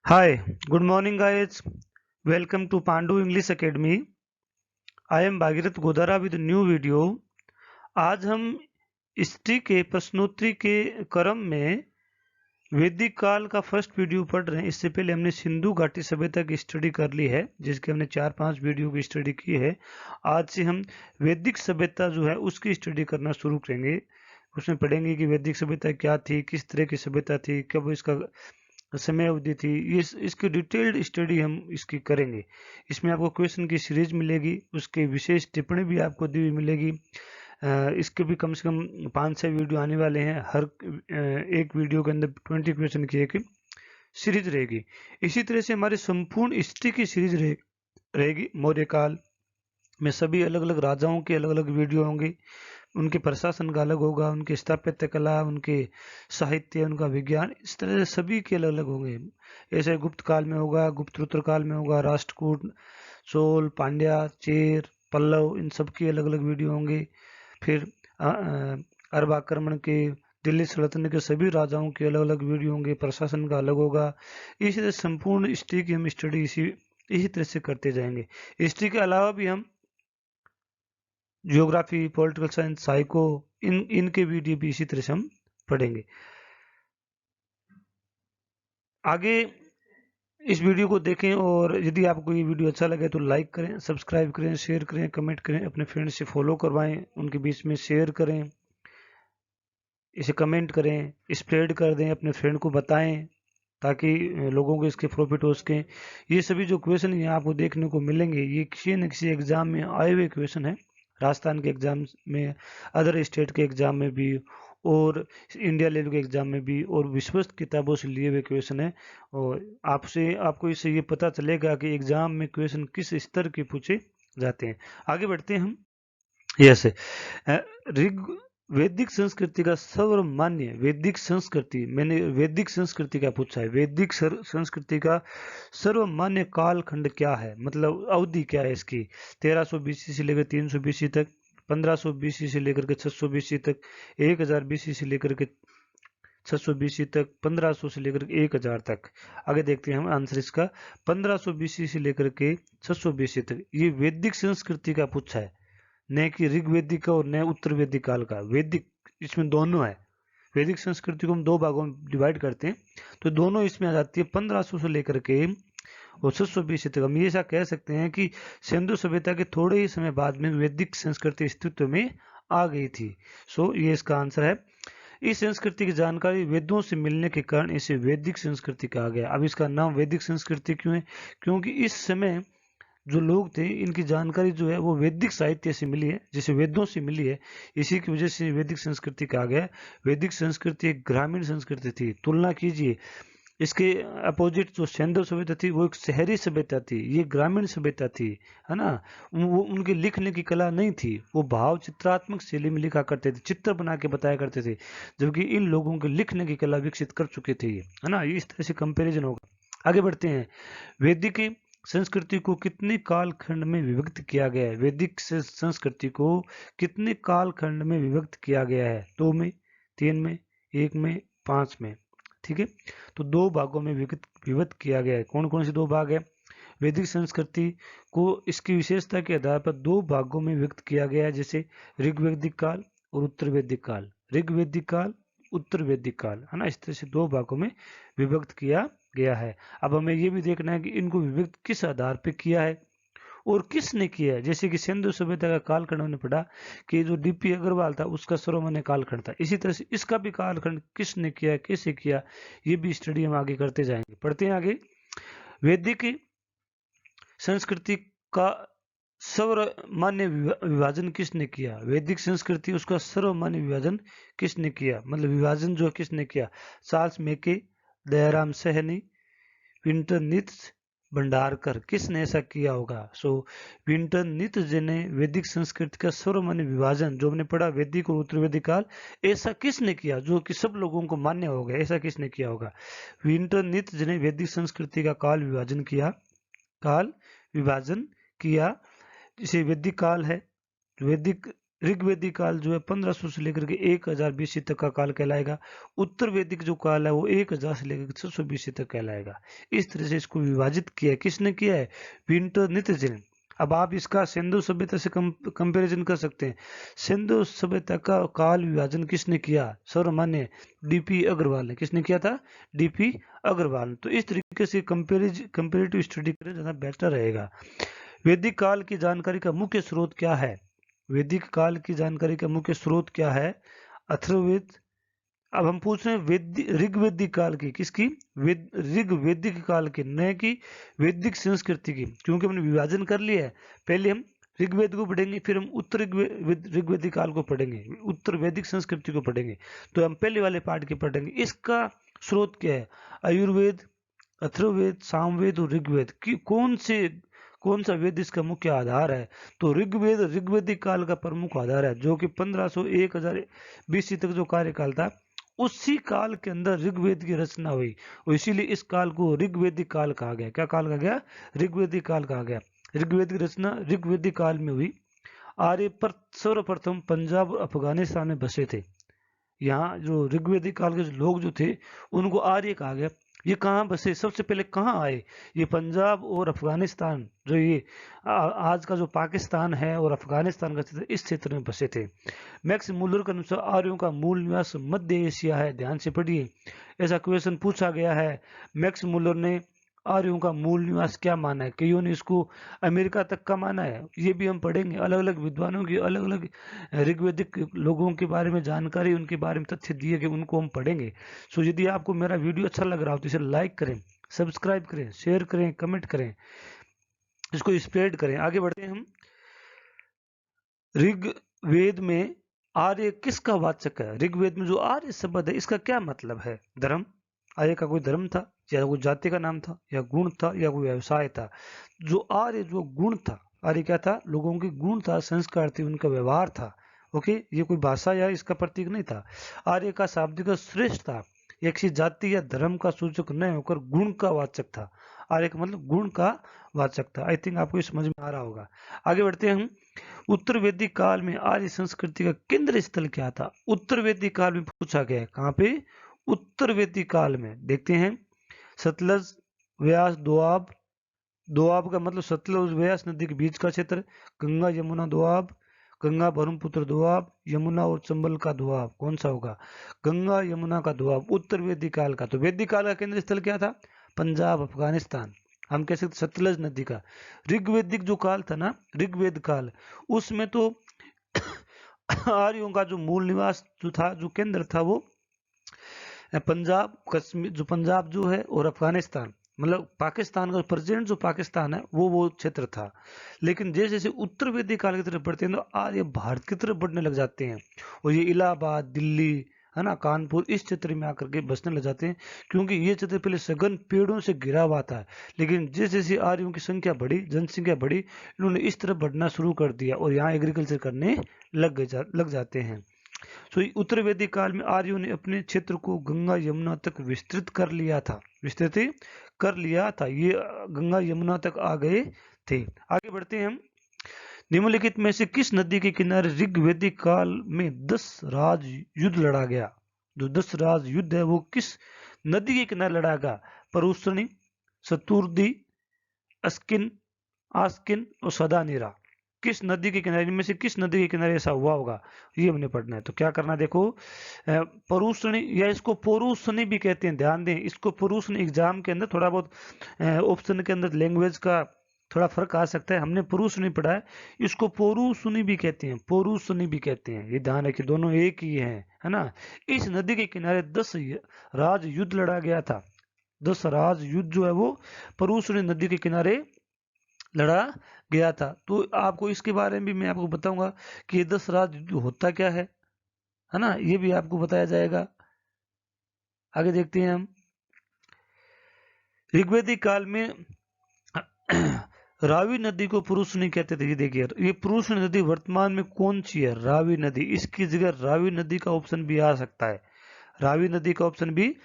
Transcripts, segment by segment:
Hi, good morning, guys. Welcome to Pandu English Academy. I am Bhagirath Godara with a new video. आज हम history के प्रश्नोत्तरी के क्रम में वैदिक काल का फर्स्ट वीडियो पढ़ रहे हैं। इससे पहले हमने सिंधु घाटी सभ्यता की स्टडी कर ली है, जिसके हमने 4-5 वीडियो की स्टडी की है। आज से हम वैदिक सभ्यता जो है उसकी स्टडी करना शुरू करेंगे। उसमें पढ़ेंगे कि वैदिक सभ्यता क्या थी, किस तरह की सभ्यता थी, कब इसका समय अवधि थी। इसकी डिटेल्ड स्टडी हम इसकी करेंगे। इसमें आपको क्वेश्चन की सीरीज मिलेगी, उसके विशेष टिप्पणी भी आपको दी हुई मिलेगी। इसके भी कम से कम 5-6 वीडियो आने वाले हैं। हर एक वीडियो के अंदर 20 क्वेश्चन की एक सीरीज रहेगी। इसी तरह से हमारी संपूर्ण हिस्ट्री की सीरीज रहेगी। मौर्य काल में सभी अलग अलग राजाओं के अलग अलग वीडियो होंगे। उनके प्रशासन का अलग होगा, उनके स्थापत्य कला, उनके साहित्य, उनका विज्ञान, इस तरह से सभी के अलग अलग होंगे। ऐसे गुप्त काल में होगा, गुप्तोत्तर काल में होगा, राष्ट्रकूट, चोल, पांड्या, चेर, पल्लव, इन सब की अलग अलग वीडियो होंगे। फिर अरब आक्रमण के, दिल्ली सल्तनत के सभी राजाओं के अलग अलग वीडियो होंगे, प्रशासन का अलग होगा। इसी तरह संपूर्ण हिस्ट्री की हम स्टडी इसी तरह से करते जाएंगे। हिस्ट्री के अलावा भी हम जियोग्राफी, पॉलिटिकल साइंस, साइको, इनके वीडियो भी इसी तरह से हम पढ़ेंगे। आगे इस वीडियो को देखें, और यदि आपको ये वीडियो अच्छा लगे तो लाइक करें, सब्सक्राइब करें, शेयर करें, कमेंट करें, अपने फ्रेंड्स से फॉलो करवाएं, उनके बीच में शेयर करें, इसे कमेंट करें, स्प्रेड कर दें, अपने फ्रेंड को बताएं, ताकि लोगों को इसके प्रॉफिट हो सके। ये सभी जो क्वेश्चन यहाँ आपको देखने को मिलेंगे, ये किसी न किसी एग्जाम में आए हुए क्वेश्चन है। राजस्थान के एग्जाम में, अदर स्टेट के एग्जाम में भी, और इंडिया लेवल के एग्जाम में भी, और विश्वस्त किताबों से लिए हुए क्वेश्चन है। और आपको इससे ये पता चलेगा कि एग्जाम में क्वेश्चन किस स्तर के पूछे जाते हैं। आगे बढ़ते हैं हम। यस, ऋग वैदिक संस्कृति का सर्वमान्य, वैदिक संस्कृति, मैंने वैदिक संस्कृति का पूछा है। वैदिक संस्कृति का सर्वमान्य कालखंड क्या है, मतलब अवधि क्या है इसकी। 1300 बीसी से लेकर 300 बीसी तक, 1500 बीसी से लेकर के 600 बीसी तक, 1000 बीसी से लेकर के 600 बीसी तक, 1500 से लेकर के 1000 तक। आगे देखते हैं हम आंसर इसका। 1500 बीसी से लेकर के 600 बीसी तक, ये वैदिक संस्कृति का पूछा है, न कि ऋग्वेदिक का और न उत्तर वैदिक काल का। वैदिक इसमें दोनों है। वैदिक संस्कृति को हम दो भागों में डिवाइड करते हैं, तो दोनों इसमें आ जाती है। 1500 से लेकर के और 600 बीसी तक हम ये ऐसा कह सकते हैं कि सिंधु सभ्यता के थोड़े ही समय बाद में वैदिक संस्कृति अस्तित्व में आ गई थी। सो ये इसका आंसर है। इस संस्कृति की जानकारी वेदों से मिलने के कारण इसे वैदिक संस्कृति कहा गया। अब इसका नाम वैदिक संस्कृति क्यों है? क्योंकि इस समय जो लोग थे, इनकी जानकारी जो है वो वैदिक साहित्य से मिली है, जैसे वेदों से मिली है। इसी की वजह से वैदिक संस्कृति कहा गया। वैदिक संस्कृति एक ग्रामीण संस्कृति थी। तुलना कीजिए, इसके अपोजिट जो सिंधु सभ्यता थी वो एक शहरी सभ्यता थी, ये ग्रामीण सभ्यता थी, है ना। वो उनके लिखने की कला नहीं थी, वो भाव चित्रात्मक शैली में लिखा करते थे, चित्र बना के बताया करते थे, जबकि इन लोगों के लिखने की कला विकसित कर चुके थे, है ना। ये इस तरह से कंपैरिजन होगा। आगे बढ़ते हैं। वैदिक संस्कृति को कितने कालखंड में विभक्त किया गया है? वैदिक संस्कृति को कितने कालखंड में विभक्त किया गया है? 2 में, 3 में, 1 में, 5 में। ठीक है, तो 2 भागों में विभक्त किया गया है। कौन कौन से 2 भाग है? वैदिक संस्कृति को इसकी विशेषता के आधार पर 2 भागों में विभक्त किया गया है, जैसे ऋग्वैदिक काल और उत्तर वैदिक काल। ऋग्वैदिक काल, उत्तर वैदिक काल, है ना। इस तरह से 2 भागों में विभक्त किया गया है। अब हमें ये भी देखना है कि इनको विभक्त किस आधार पर किया है और किसने किया है। जैसे कि सिंधु सभ्यता का कालखंड हमने पढ़ा कि जो डीपी अग्रवाल था उसका सर्वमान्य कालखंड था। इसी तरह से इसका भी कालखंड किसने किया, कैसे किया, ये भी स्टडी हम आगे करते जाएंगे। पढ़ते हैं आगे। वैदिक संस्कृति का सर्वमान्य विभाजन किसने किया? वैदिक संस्कृति उसका सर्वमान्य विभाजन किसने किया, मतलब विभाजन जो किसने किया? Charles Mackay, Dayaram Sahni, Winternitz Bhandarkar, किसने ऐसा किया होगा? सो विंटरनित्ज ने वैदिक संस्कृति का सर्वमान्य विभाजन, जो हमने पढ़ा वैदिक और उत्तर वैदिक काल, ऐसा किसने किया जो कि सब लोगों को मान्य हो गया? ऐसा किसने किया होगा? विंटरनित्ज ने वैदिक संस्कृति का काल विभाजन किया। जैसे वैदिक काल है, वैदिक ऋग्वेदिक काल जो है 1500 से लेकर के 1000 BC तक का काल कहलाएगा। उत्तर वैदिक जो काल है वो 1000 से लेकर 600 BC तक कहलाएगा। इस तरह से इसको विभाजित किया है। किसने किया है? विंटर नित्य। अब आप इसका सिंधु सभ्यता से कंपैरिजन कर सकते हैं। सिंधु सभ्यता का काल विभाजन किसने किया? सर्वमान्य डीपी अग्रवाल ने। किसने किया था? डीपी अग्रवाल ने। तो इस तरीके से कंपेरेटिव स्टडी करें, ज़्यादा बेटर रहेगा। वैदिक काल की जानकारी का मुख्य स्रोत क्या है? वैदिक काल की जानकारी का मुख्य स्रोत क्या है? अथर्ववेद। अब हम पूछ रहे हैं ऋग्वेदिक काल की, किसकी? ऋग्वेदिक काल की, न कि वैदिक संस्कृति की, क्योंकि हमने विभाजन कर लिया है। पहले हम ऋग्वेद को पढ़ेंगे, फिर हम उत्तर ऋग्वेदिक काल को पढ़ेंगे, उत्तर वैदिक संस्कृति को पढ़ेंगे। तो हम पहले वाले पार्ट के पढ़ेंगे। इसका स्रोत क्या है? आयुर्वेद, अथर्ववेद, सामवेद और ऋग्वेद की कौन सा वेद इसका मुख्य आधार है? तो ऋग्वेद ऋग्वेदिक काल का प्रमुख आधार है, जो कि 1500 1000 BC तक जो कार्यकाल था, उसी काल के अंदर ऋग्वेद की रचना हुई और इसीलिए इस काल को ऋग्वेदिक काल कहा गया। क्या काल कहा गया? ऋग्वेदिक काल कहा गया। ऋग्वेद की रचना ऋग्वेदिक काल में हुई। आर्य पर सर्वप्रथम पंजाब और अफगानिस्तान में बसे थे। यहाँ जो ऋग्वेदिक काल के लोग जो थे उनको आर्य कहा गया। ये कहाँ बसे? सबसे पहले कहाँ आए? ये पंजाब और अफगानिस्तान, जो ये आज का जो पाकिस्तान है और अफगानिस्तान का क्षेत्र, इस क्षेत्र में बसे थे। मैक्स मुलर के अनुसार आर्यों का मूल निवास मध्य एशिया है। ध्यान से पढ़िए, ऐसा क्वेश्चन पूछा गया है। मैक्स मुलर ने आर्यों का मूल निवास क्या माना है? कईयों ने इसको अमेरिका तक का माना है। ये भी हम पढ़ेंगे। अलग अलग विद्वानों की अलग अलग ऋग्वेदिक लोगों के बारे में जानकारी, उनके बारे में तथ्य दिए गए, उनको हम पढ़ेंगे। सो यदि आपको मेरा वीडियो अच्छा लग रहा हो तो इसे लाइक करें, सब्सक्राइब करें, शेयर करें, कमेंट करें, इसको स्प्रेड करें। आगे बढ़ते हैं हम। ऋग्वेद में आर्य किसका वाचक है? ऋग्वेद में जो आर्य शब्द है इसका क्या मतलब है? धर्म। आर्य का कोई धर्म था, या कोई जाति का नाम था, या गुण था, या कोई व्यवसाय था? जो आर्य जो गुण था, आर्य क्या था? लोगों के गुण था, संस्कार थे, उनका व्यवहार था। ओके, ये कोई भाषा या इसका प्रतीक नहीं था। आर्य का शाब्दिक श्रेष्ठ था, एक किसी जाति या धर्म का सूचक न होकर गुण का वाचक था। आर्य का मतलब गुण का वाचक था। आई थिंक आपको समझ में आ रहा होगा। आगे बढ़ते हैं हम। उत्तर वैदिक काल में आर्य संस्कृति का केंद्र स्थल क्या था? उत्तर वैदिक काल में पूछा गया है। कहाँ पे? उत्तर वैदिक काल में। देखते हैं। सतलज, व्यास, दोआब। दोआब का मतलब सतलज व्यास नदी के बीच का क्षेत्र। गंगा, यमुना, दोआब। गंगा, ब्रह्मपुत्र, दोआब। यमुना और चंबल का दोआब। कौन सा होगा? गंगा यमुना का दोआब, उत्तर वैदिक काल का। तो वैदिक काल का केंद्र स्थल क्या था? पंजाब, अफगानिस्तान। हम कह सकते सतलज नदी का। ऋग्वेदिक जो काल था ना, ऋग्वेद काल, उसमें तो आर्यों का जो मूल निवास जो था, जो केंद्र था, वो पंजाब, कश्मीर, जो पंजाब जो है, और अफगानिस्तान, मतलब पाकिस्तान का प्रेजेंट जो पाकिस्तान है, वो क्षेत्र था। लेकिन जैसे जैसे उत्तर वैदिक काल की तरफ बढ़ते हैं तो आर्य भारत की तरफ बढ़ने लग जाते हैं और ये इलाहाबाद, दिल्ली, है ना, कानपुर, इस क्षेत्र में आकर के बसने लग जाते हैं, क्योंकि ये क्षेत्र पहले सघन पेड़ों से घिरा हुआ था। लेकिन जैसे जैसे आर्यों की संख्या बढ़ी, जनसंख्या बढ़ी, इन्होंने इस तरफ बढ़ना शुरू कर दिया और यहाँ एग्रीकल्चर करने लग जाते हैं। तो उत्तर वैदिक काल में आर्यों ने अपने क्षेत्र को गंगा यमुना तक विस्तृत कर लिया था। ये गंगा यमुना तक आ गए थे। आगे बढ़ते हैं हम। निम्नलिखित में से किस नदी के किनारे ऋग्वेदिक काल में 10 राज युद्ध लड़ा गया? जो 10 राज युद्ध है वो किस नदी के किनारे लड़ा गया? परुष्णी, शतुर्दी, अस्किन, आस्किन और सदानीरा। किस नदी के किनारे, इनमें से किस नदी के किनारे ऐसा हुआ होगा? ये हमने पढ़ना है। तो क्या करना है, देखो, परुष्णी, या इसको पोरुषनी भी कहते हैं। ध्यान दें, इसको पोरुषनी एग्जाम के अंदर थोड़ा बहुत ऑप्शन के अंदर लैंग्वेज का थोड़ा फर्क आ सकता है। हमने पुरुषनी पढ़ा है, इसको पोरुषनी भी कहते हैं, पोरुषनी भी कहते हैं। ये ध्यान रखिए, दोनों एक ही है ना। इस नदी के किनारे 10 राज युद्ध लड़ा गया था। 10 राज युद्ध जो है वो परुषणी नदी के किनारे लड़ा गया था। तो आपको इसके बारे में भी मैं आपको बताऊंगा कि ये 10 राज युद्ध होता क्या है ना, ये भी आपको बताया जाएगा। आगे देखते हैं हम। ऋग्वेदिक काल में रावी नदी को पुरुषनी कहते थे। ये देखिए, ये पुरुषनी नदी वर्तमान में कौन सी है? रावी नदी। इसकी जगह रावी नदी का ऑप्शन भी आ सकता है। रावी नदी का ऑप्शन भी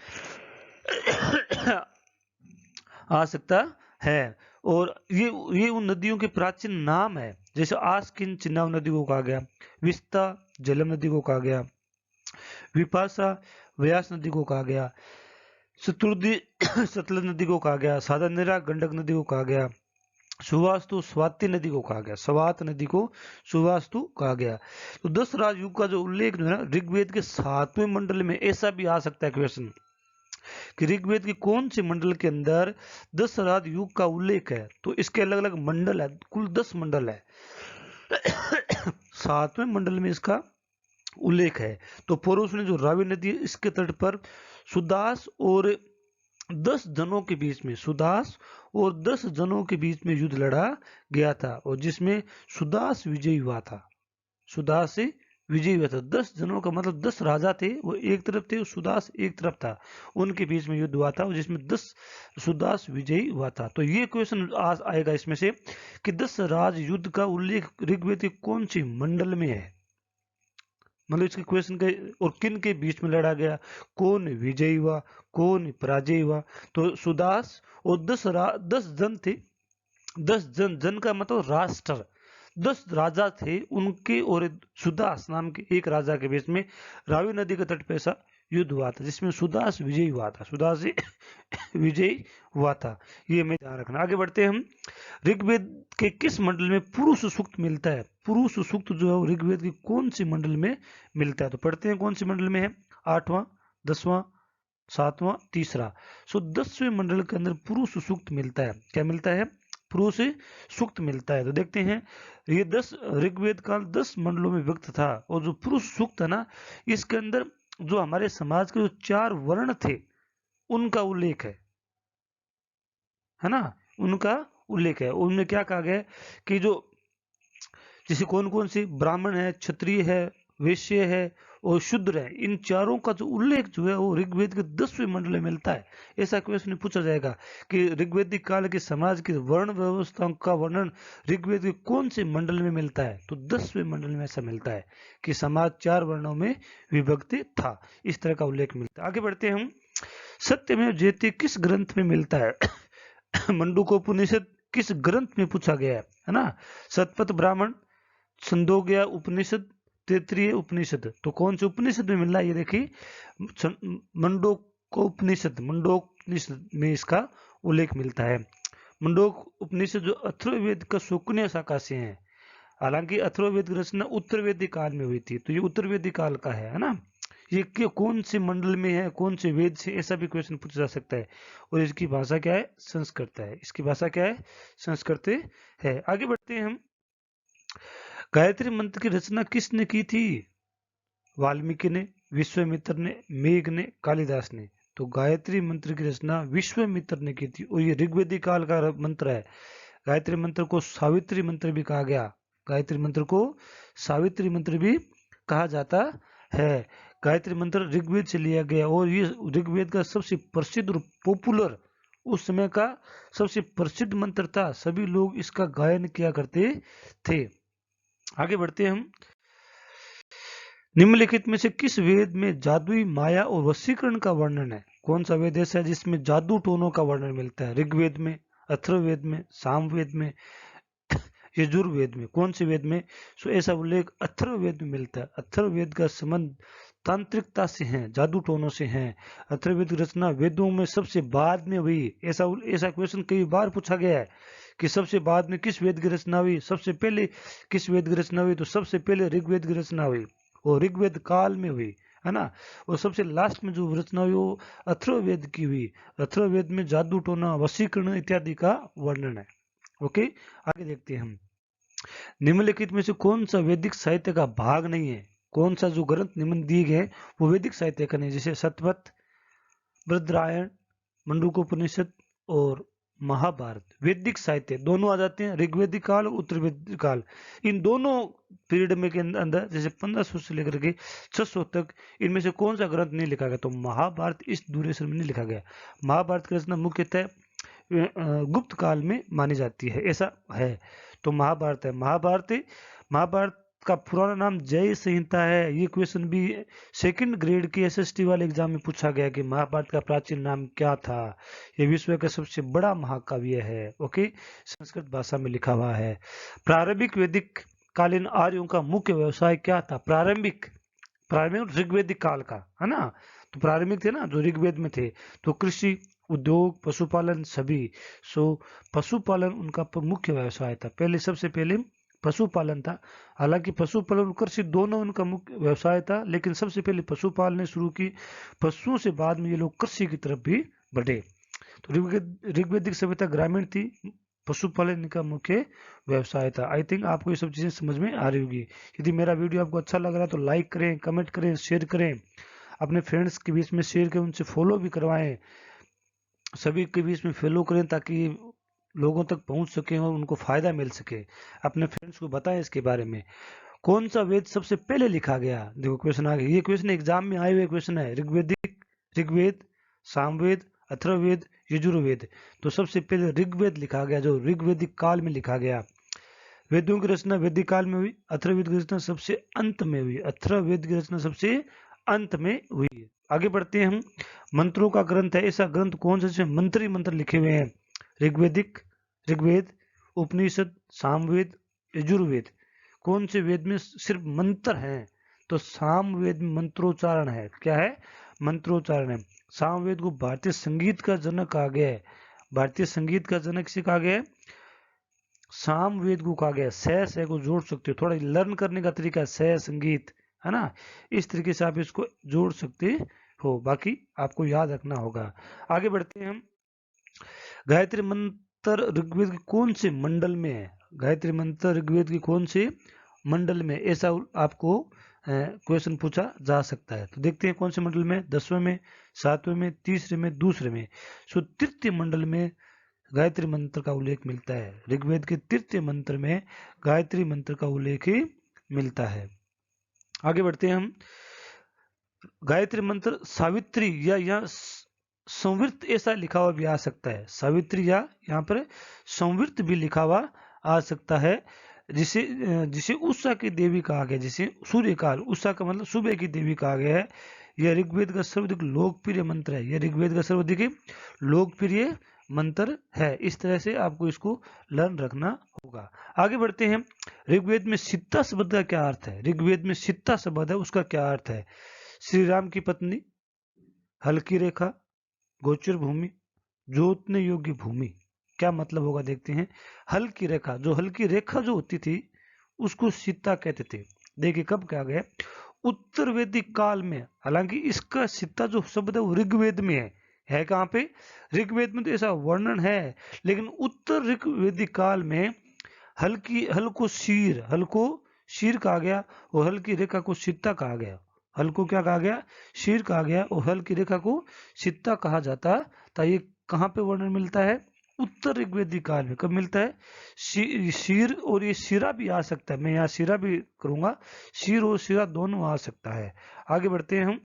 आ सकता है। और ये उन नदियों के प्राचीन नाम है। जैसे आस्किन चिन्नाब नदी को कहा गया, विस्ता झेलम नदी को कहा गया, विपाशा व्यास नदी को कहा गया, शत्रुदी सतलज नदी को कहा गया, साधनेरा गंडक नदी को कहा गया, सुवास्तु स्वाति नदी को कहा गया, स्वात नदी को सुवास्तु कहा गया। तो 10 राजयुग का जो उल्लेख जो है ना ऋग्वेद के 7वें मंडल में, ऐसा भी आ सकता है क्वेश्चन कि ऋग्वेद के कौन से मंडल के अंदर 10 राजयुग का उल्लेख है। तो इसके अलग अलग मंडल है, कुल 10 मंडल है। 7वें मंडल में इसका उल्लेख है। तो पुरुष ने जो रावी नदी इसके तट पर सुदास और 10 जनों के बीच में, सुदास और 10 जनों के बीच में युद्ध लड़ा गया था और जिसमें सुदास विजयी हुआ था। सुदास से विजयी हुआ था। 10 जनों का मतलब 10 राजा थे, वो एक तरफ थे, सुदास एक तरफ था, उनके बीच में युद्ध हुआ था और जिसमें 10 सुदास विजयी हुआ था। तो ये क्वेश्चन आज आएगा इसमें से कि 10 राज युद्ध का उल्लेख ऋग्वेद के कौन सी मंडल में है, मतलब इसके क्वेश्चन के, और किन के बीच में लड़ा गया, कौन विजयी हुआ, कौन पराजय हुआ। तो सुदास और 10 जन थे, 10 जन का मतलब राष्ट्र, 10 राजा थे, उनके और सुदास नाम के एक राजा के बीच में रावी नदी के तट पे ऐसा युद्ध हुआ था जिसमें सुदास विजयी हुआ था, सुदास विजयी हुआ था। ये हमें ध्यान रखना। आगे बढ़ते हैं हम। ऋग्वेद के किस मंडल में पुरुष सूक्त मिलता है? पुरुष सूक्त जो है ऋग्वेद के कौन सी मंडल में मिलता है? तो पढ़ते हैं कौन सी मंडल में है। 8वां, 10वां, 7वां, तीसरा। सो 10वें मंडल के अंदर पुरुष सूक्त मिलता है। क्या मिलता है? पुरुष सूक्त मिलता है। तो देखते हैं, ये 10 ऋग्वेद काल 10 मंडलों में व्यक्त था और जो पुरुष सूक्त है ना, इसके अंदर जो हमारे समाज के जो 4 वर्ण थे उनका उल्लेख है ना, उनका उल्लेख है। उनमें क्या कहा गया कि जो जैसे कौन कौन से ब्राह्मण है, क्षत्रिय है, वैश्य है और शूद्र है, इन चारों का जो उल्लेख जो है वो ऋग्वेद के 10वें मंडल में मिलता है। ऐसा क्वेश्चन पूछा जाएगा कि ऋग्वेदिक काल के समाज की वर्ण व्यवस्था का वर्णन ऋग्वेद के कौन से मंडल में मिलता है? तो 10वें मंडल में ऐसा मिलता है कि समाज 4 वर्णों में विभक्त था। इस तरह का उल्लेख मिलता है। आगे बढ़ते हैं हम। सत्यमेव जयते किस ग्रंथ में मिलता है? मंडूकोपनिषद किस ग्रंथ में पूछा गया है ना? शतपथ ब्राह्मण, छंदोग्य उपनिषद, तैत्तिरीय उपनिषद। तो कौन से उपनिषद में मिल रहा है? ये देखिए, मंडोकोपनिषद, मंडोपनिषद में इसका उल्लेख मिलता है। मंडोक उपनिषद जो अथर्ववेद का शुक्ल शाखा से है। हालांकि अथर्ववेद की रचना उत्तरवेदी काल में हुई थी, तो ये उत्तरवेदी काल का है ना। ये कौन से मंडल में है, कौन से वेद से, ऐसा भी क्वेश्चन पूछा जा सकता है। और इसकी भाषा क्या है? संस्कृत है। इसकी भाषा क्या है? संस्कृत है। आगे बढ़ते हैं हम। गायत्री मंत्र की रचना किसने की थी? वाल्मीकि ने, विश्वामित्र ने, मेघ ने, कालिदास ने। तो गायत्री मंत्र की रचना विश्वामित्र ने की थी और ये ऋग्वेदी काल का मंत्र है। गायत्री मंत्र को सावित्री मंत्र भी कहा गया। गायत्री मंत्र को सावित्री मंत्र भी कहा जाता है। गायत्री मंत्र ऋग्वेद से लिया गया और ये ऋग्वेद का सबसे प्रसिद्ध और पॉपुलर, उस समय का सबसे प्रसिद्ध मंत्र था। सभी लोग इसका गायन किया करते थे। आगे बढ़ते हैं हम। निम्नलिखित में से किस वेद में जादुई माया और वशीकरण का वर्णन है? कौन सा वेद ऐसा है जिसमें जादू टोनों का वर्णन मिलता है? ऋग्वेद में, अथर्ववेद में, सामवेद में, यजुर्वेद में। कौन से वेद में? सो ऐसा उल्लेख अथर्ववेद में मिलता है। अथर्ववेद का संबंध तांत्रिकता से है, जादू टोनों से है। अथर्ववेद की रचना वेदों में सबसे बाद में हुई। ऐसा क्वेश्चन कई बार पूछा गया है कि सबसे बाद में किस वेद की रचना हुई, सबसे पहले किस वेद की रचना हुई? तो सबसे पहले ऋग्वेद की रचना हुई और ऋग्वेद काल में हुई, है ना। और सबसे लास्ट में जो रचना हुई वो अथर्ववेद की हुई। अथर्ववेद में जादू टोना, वशीकरण इत्यादि का वर्णन है। ओके, आगे देखते हैं हम। निम्नलिखित में से कौन सा वैदिक साहित्य का भाग नहीं है? कौन सा जो ग्रंथ निम्न दिए गए वो वैदिक साहित्य का नहीं? जैसे शतपथ, बृहदारण्यक, मंडूकोपनिषद और महाभारत। वैदिक साहित्य दोनों आ जाते हैं, ऋग्वेदिक काल और उत्तरवेदिक काल। इन दोनों पीरियड में के अंदर जैसे 1500 से लेकर के 600 तक इनमें से कौन सा ग्रंथ नहीं लिखा गया? तो महाभारत इस ड्यूरेशन में नहीं लिखा गया। महाभारत की रचना मुख्यतः गुप्त काल में मानी जाती है, ऐसा है। तो महाभारत है। महाभारत का पुराना नाम जय संहिता है। ये क्वेश्चन भी सेकंड ग्रेड के एसएसटी वाले एग्जाम में पूछा गया कि महाभारत का प्राचीन नाम क्या था। ये विश्व का सबसे बड़ा महाकाव्य है। ओके, संस्कृत भाषा में लिखा हुआ है। प्रारंभिक वैदिक कालीन आर्यों का मुख्य व्यवसाय क्या था? प्रारंभिक ऋग्वेदिक काल का, है ना। तो प्रारंभिक थे ना, जो ऋग्वेद में थे, तो कृषि, उद्योग, पशुपालन सभी। सो पशुपालन उनका मुख्य व्यवसाय था। सबसे पहले पशुपालन था। हालांकि पशुपालन और कृषि दोनों उनका मुख्य व्यवसाय था, लेकिन सबसे पहले पशुपालन ने शुरू की। पशुओं से बाद में ये लोग कृषि की तरफ भी बढ़े। तो ऋग्वेदिक सभ्यता ग्रामीण थी, पशुपालन इनका मुख्य व्यवसाय था। आई थिंक आपको ये सब चीजें समझ में आ रही होगी। यदि मेरा वीडियो आपको अच्छा लग रहा है तो लाइक करें, कमेंट करें, शेयर करें, अपने फ्रेंड्स के बीच में शेयर करें, उनसे फॉलो भी करवाएं, सभी के बीच में फॉलो करें ताकि लोगों तक पहुंच सके और उनको फायदा मिल सके। अपने फ्रेंड्स को बताएं इसके बारे में। कौन सा वेद सबसे पहले लिखा गया? देखो क्वेश्चन आ गया। ये क्वेश्चन एग्जाम में आए हुए क्वेश्चन है। ऋग्वेद, सामवेद, अथर्ववेद, यजुर्वेद। तो सबसे पहले ऋग्वेद लिखा गया, जो ऋग्वेदिक काल में लिखा गया। वेदों की रचना वैदिक काल में हुई। अथर्ववेद की रचना सबसे अंत में हुई। अथर्ववेद की रचना सबसे अंत में हुई। आगे बढ़ते हैं हम। मंत्रों का ग्रंथ है, ऐसा ग्रंथ कौन सा जिसमें मंत्र लिखे हुए हैं? ऋग्वेद, उपनिषद, सामवेद, यजुर्वेद। कौन से वेद में सिर्फ मंत्र हैं? तो सामवेद में मंत्रोच्चारण है। क्या है? मंत्रोच्चारण है। सामवेद को भारतीय संगीत का जनक कहा गया है। भारतीय संगीत का जनक किसे कहा गया है? सामवेद को कहा गया। से को जोड़ सकते हो, थोड़ा लर्न करने का तरीका है, से संगीत, है ना। इस तरीके से आप इसको जोड़ सकते हो, बाकी आपको याद रखना होगा। आगे बढ़ते हैं हम। गायत्री मंत्र ऋग्वेद के कौन से मंडल में है? गायत्री मंत्र ऋग्वेद के कौन से मंडल में? ऐसा आपको क्वेश्चन पूछा जा सकता है। तो देखते हैं कौन से मंडल में। 10वें में, 7वें में, तीसरे में, दूसरे में। सो तृतीय मंडल में गायत्री मंत्र का उल्लेख मिलता है। ऋग्वेद के तृतीय मंत्र में गायत्री मंत्र का उल्लेख ही मिलता है। आगे बढ़ते हैं हम। गायत्री मंत्र सावित्री या संवृत ऐसा लिखा हुआ भी आ सकता है। सावित्री या यहाँ पर संवृत भी लिखा हुआ आ सकता है, जिसे उषा की देवी कहा गया, जिसे सूर्य काल, उषा का मतलब सुबह की देवी कहा गया है। यह ऋग्वेद का सर्वाधिक लोकप्रिय मंत्र है। यह ऋग्वेद का सर्वाधिक लोकप्रिय मंत्र है। इस तरह से आपको इसको लर्न रखना होगा। आगे बढ़ते हैं। ऋग्वेद में सीता शब्द का क्या अर्थ है? ऋग्वेद में सीता शब्द है, उसका क्या अर्थ है? श्री राम की पत्नी, हल्की रेखा, गोचर भूमि, जोतने योग्य भूमि। क्या मतलब होगा देखते हैं। हल्की रेखा, हल्की रेखा जो होती थी उसको सीता कहते थे। देखिए कब कहा गया? उत्तर वैदिक काल में। हालांकि इसका सीता जो शब्द है वो ऋग्वेद में है कहाँ पे? ऋग्वेद में तो ऐसा वर्णन है, लेकिन उत्तर ऋग्वेदिक काल में हल्को शीर कहा गया और हल्की रेखा को सीता कहा गया। हल्को क्या कहा गया? शीर कहा गया और हल्की रेखा को सीता कहा जाता था। ये कहाँ पे वर्णन मिलता है? उत्तर ऋग्वेदिक काल में। कब मिलता है? शीर और ये शिरा भी आ सकता है, मैं यहाँ शिरा भी करूंगा, शीर और शिरा दोनों आ सकता है। आगे बढ़ते हैं हम।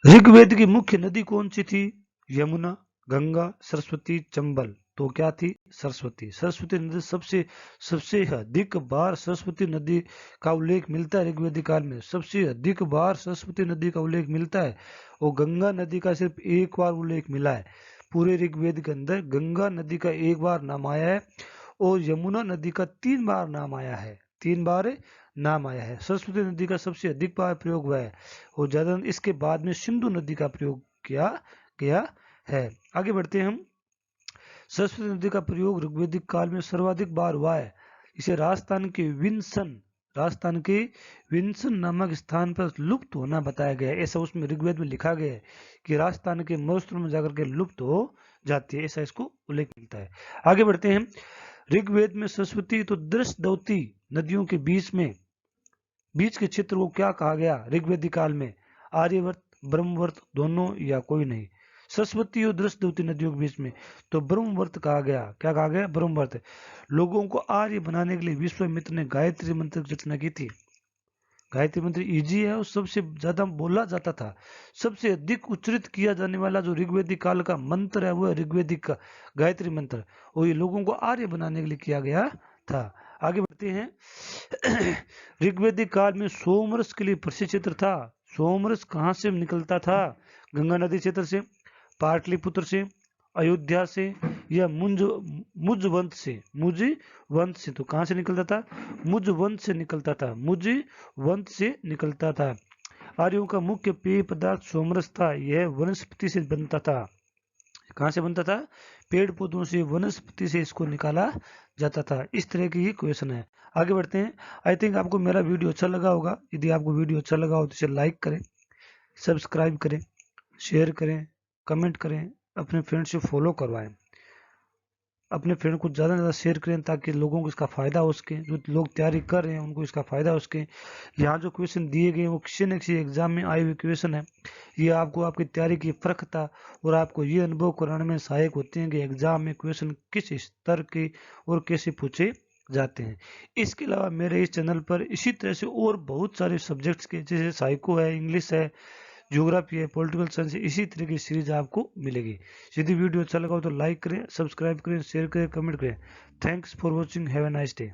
ऋग्वेद की मुख्य नदी कौन सी थी? यमुना, गंगा, सरस्वती, चंबल। तो क्या थी? सरस्वती नदी सबसे अधिक बार सरस्वती नदी का उल्लेख मिलता है ऋग्वेदिक काल में। सबसे अधिक बार सरस्वती नदी का उल्लेख मिलता है और गंगा नदी का सिर्फ एक बार उल्लेख मिला है। पूरे ऋग्वेद के अंदर गंगा नदी का एक बार नाम आया है और यमुना नदी का 3 बार नाम आया है। 3 बार नाम आया है। सरस्वती नदी का सबसे अधिक बार प्रयोग हुआ है और ज्यादा इसके बाद में सिंधु नदी का प्रयोग किया गया है। आगे बढ़ते हैं हम। सरस्वती नदी का प्रयोग ऋग्वेदिक काल में सर्वाधिक बार हुआ है। इसे राजस्थान के विंसन नामक स्थान पर लुप्त होना बताया गया है। ऐसा उसमें ऋग्वेद में लिखा गया है कि राजस्थान के मरुस्थल में जाकर के लुप्त हो जाती है, ऐसा इसको उल्लेख मिलता है। आगे बढ़ते हैं। ऋग्वेद में सरस्वती तो दृष्टद्वती नदियों के बीच के क्षेत्र को क्या कहा गया ऋग्वेदिक काल में? आर्यवर्त, ब्रह्मवर्त, दोनों या कोई नहीं? सरस्वती और दृष्टद्वती नदियों के बीच में तो ब्रह्मवर्त कहा गया। क्या कहा गया? ब्रह्मवर्त। लोगों को आर्य बनाने के लिए विश्वामित्र ने गायत्री मंत्र की रचना की थी। गायत्री मंत्र इजी है और सबसे ज्यादा बोला जाता था। सबसे अधिक उच्चरित किया जाने वाला जो ऋग्वेदिक काल का मंत्र है वो है ऋग्वेदिक का गायत्री मंत्र, और ये लोगों को आर्य बनाने के लिए किया गया था। आगे बढ़ते हैं। ऋग्वेदिक काल में सोमरस के लिए प्रसिद्ध क्षेत्र था। सोमरस कहाँ से निकलता था? गंगा नदी क्षेत्र से, पाटलिपुत्र से, अयोध्या से, या मुजवंत से। मुजवंत से तो कहाँ से निकलता था? मुजवंत से निकलता था। मुजवंत से निकलता था। आर्यों का मुख्य पेय पदार्थ सोमरस था। यह वनस्पति से बनता था। कहाँ से बनता था? पेड़ पौधों से, वनस्पति से इसको निकाला जाता था। इस तरह की ये क्वेश्चन है। आगे बढ़ते हैं। आई थिंक आपको मेरा वीडियो अच्छा लगा होगा। यदि आपको वीडियो अच्छा लगा हो तो इसे लाइक करें, सब्सक्राइब करें, शेयर करें, कमेंट करें, अपने फ्रेंड से फॉलो करवाएं। अपने फ्रेंड को ज़्यादा से ज़्यादा शेयर करें ताकि लोगों को इसका फ़ायदा हो सके। जो लोग तैयारी कर रहे हैं उनको इसका फ़ायदा हो सके। यहाँ जो क्वेश्चन दिए गए हैं वो किसी न किसी एग्जाम में आए हुए क्वेश्चन है। ये आपको आपकी तैयारी की परखता और आपको ये अनुभव कराने में सहायक होते हैं कि एग्जाम में क्वेश्चन किस स्तर के और कैसे पूछे जाते हैं। इसके अलावा मेरे इस चैनल पर इसी तरह से और बहुत सारे सब्जेक्ट्स के, जैसे साइको है, इंग्लिश है, ज्योग्राफी है, पॉलिटिकल साइंस है, इसी तरह की सीरीज आपको मिलेगी। यदि वीडियो अच्छा लगा हो तो लाइक करें, सब्सक्राइब करें, शेयर करें, कमेंट करें। Thanks for watching. Have a nice day.